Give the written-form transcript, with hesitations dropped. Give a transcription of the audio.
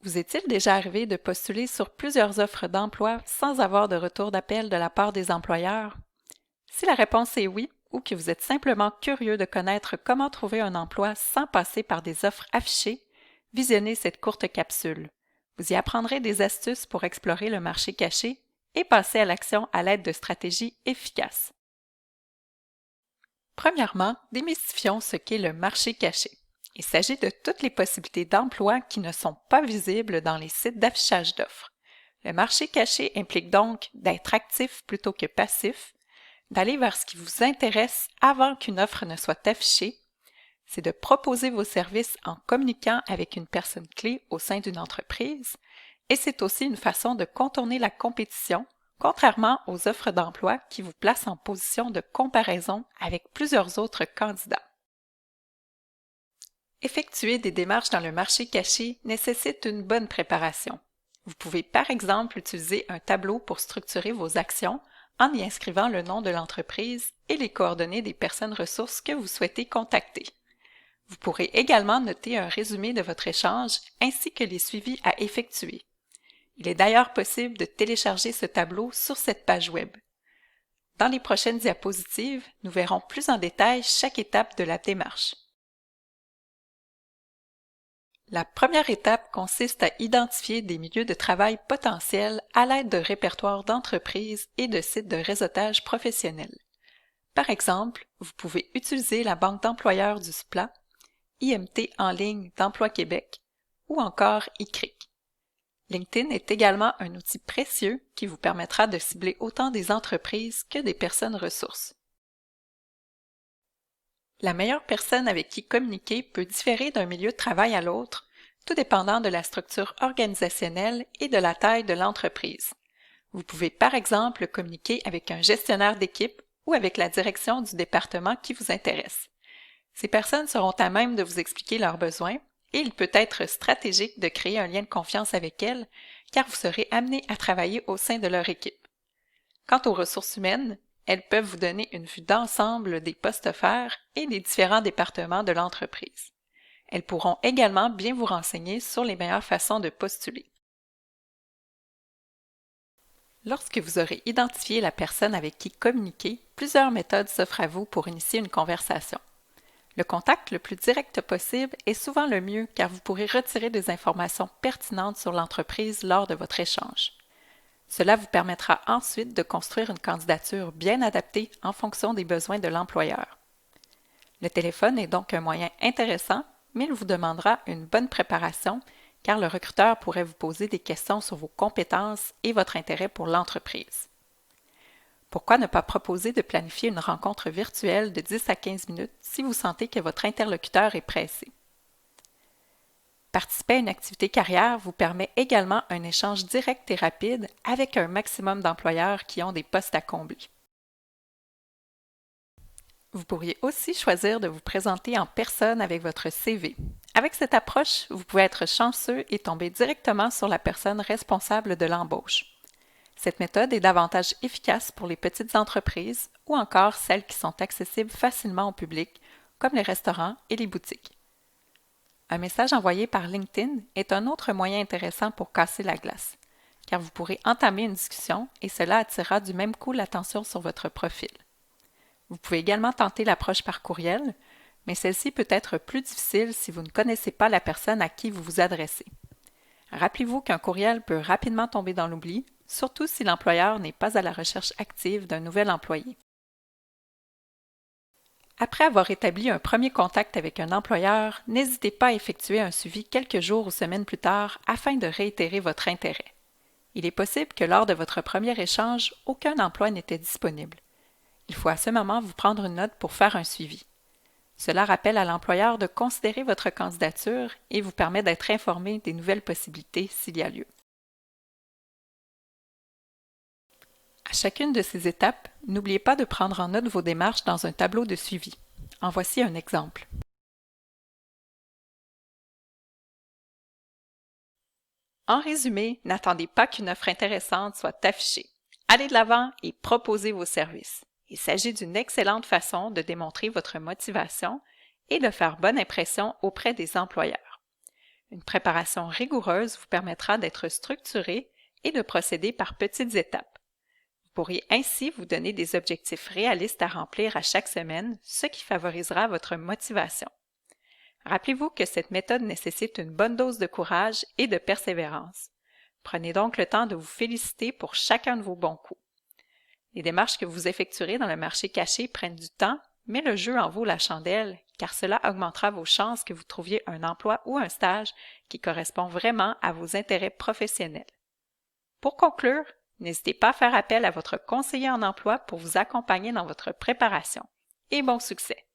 Vous est-il déjà arrivé de postuler sur plusieurs offres d'emploi sans avoir de retour d'appel de la part des employeurs? Si la réponse est oui, ou que vous êtes simplement curieux de connaître comment trouver un emploi sans passer par des offres affichées, visionnez cette courte capsule. Vous y apprendrez des astuces pour explorer le marché caché et passer à l'action à l'aide de stratégies efficaces. Premièrement, démystifions ce qu'est le marché caché. Il s'agit de toutes les possibilités d'emploi qui ne sont pas visibles dans les sites d'affichage d'offres. Le marché caché implique donc d'être actif plutôt que passif, d'aller vers ce qui vous intéresse avant qu'une offre ne soit affichée. C'est de proposer vos services en communiquant avec une personne clé au sein d'une entreprise, et c'est aussi une façon de contourner la compétition, contrairement aux offres d'emploi qui vous placent en position de comparaison avec plusieurs autres candidats. Effectuer des démarches dans le marché caché nécessite une bonne préparation. Vous pouvez par exemple utiliser un tableau pour structurer vos actions en y inscrivant le nom de l'entreprise et les coordonnées des personnes ressources que vous souhaitez contacter. Vous pourrez également noter un résumé de votre échange ainsi que les suivis à effectuer. Il est d'ailleurs possible de télécharger ce tableau sur cette page web. Dans les prochaines diapositives, nous verrons plus en détail chaque étape de la démarche. La première étape consiste à identifier des milieux de travail potentiels à l'aide de répertoires d'entreprises et de sites de réseautage professionnel. Par exemple, vous pouvez utiliser la banque d'employeurs du SPLA, IMT en ligne d'Emploi Québec ou encore ICRIC. LinkedIn est également un outil précieux qui vous permettra de cibler autant des entreprises que des personnes ressources. La meilleure personne avec qui communiquer peut différer d'un milieu de travail à l'autre, tout dépendant de la structure organisationnelle et de la taille de l'entreprise. Vous pouvez par exemple communiquer avec un gestionnaire d'équipe ou avec la direction du département qui vous intéresse. Ces personnes seront à même de vous expliquer leurs besoins et il peut être stratégique de créer un lien de confiance avec elles car vous serez amené à travailler au sein de leur équipe. Quant aux ressources humaines, elles peuvent vous donner une vue d'ensemble des postes offerts et des différents départements de l'entreprise. Elles pourront également bien vous renseigner sur les meilleures façons de postuler. Lorsque vous aurez identifié la personne avec qui communiquer, plusieurs méthodes s'offrent à vous pour initier une conversation. Le contact le plus direct possible est souvent le mieux car vous pourrez retirer des informations pertinentes sur l'entreprise lors de votre échange. Cela vous permettra ensuite de construire une candidature bien adaptée en fonction des besoins de l'employeur. Le téléphone est donc un moyen intéressant, mais il vous demandera une bonne préparation car le recruteur pourrait vous poser des questions sur vos compétences et votre intérêt pour l'entreprise. Pourquoi ne pas proposer de planifier une rencontre virtuelle de 10 à 15 minutes si vous sentez que votre interlocuteur est pressé? Participer à une activité carrière vous permet également un échange direct et rapide avec un maximum d'employeurs qui ont des postes à combler. Vous pourriez aussi choisir de vous présenter en personne avec votre CV. Avec cette approche, vous pouvez être chanceux et tomber directement sur la personne responsable de l'embauche. Cette méthode est davantage efficace pour les petites entreprises ou encore celles qui sont accessibles facilement au public, comme les restaurants et les boutiques. Un message envoyé par LinkedIn est un autre moyen intéressant pour casser la glace, car vous pourrez entamer une discussion et cela attirera du même coup l'attention sur votre profil. Vous pouvez également tenter l'approche par courriel, mais celle-ci peut être plus difficile si vous ne connaissez pas la personne à qui vous vous adressez. Rappelez-vous qu'un courriel peut rapidement tomber dans l'oubli, surtout si l'employeur n'est pas à la recherche active d'un nouvel employé. Après avoir établi un premier contact avec un employeur, n'hésitez pas à effectuer un suivi quelques jours ou semaines plus tard afin de réitérer votre intérêt. Il est possible que lors de votre premier échange, aucun emploi n'était disponible. Il faut à ce moment vous prendre une note pour faire un suivi. Cela rappelle à l'employeur de considérer votre candidature et vous permet d'être informé des nouvelles possibilités s'il y a lieu. À chacune de ces étapes, n'oubliez pas de prendre en note vos démarches dans un tableau de suivi. En voici un exemple. En résumé, n'attendez pas qu'une offre intéressante soit affichée. Allez de l'avant et proposez vos services. Il s'agit d'une excellente façon de démontrer votre motivation et de faire bonne impression auprès des employeurs. Une préparation rigoureuse vous permettra d'être structuré et de procéder par petites étapes. Vous pourriez ainsi vous donner des objectifs réalistes à remplir à chaque semaine, ce qui favorisera votre motivation. Rappelez-vous que cette méthode nécessite une bonne dose de courage et de persévérance. Prenez donc le temps de vous féliciter pour chacun de vos bons coups. Les démarches que vous effectuerez dans le marché caché prennent du temps, mais le jeu en vaut la chandelle, car cela augmentera vos chances que vous trouviez un emploi ou un stage qui correspond vraiment à vos intérêts professionnels. Pour conclure, n'hésitez pas à faire appel à votre conseiller en emploi pour vous accompagner dans votre préparation. Et bon succès!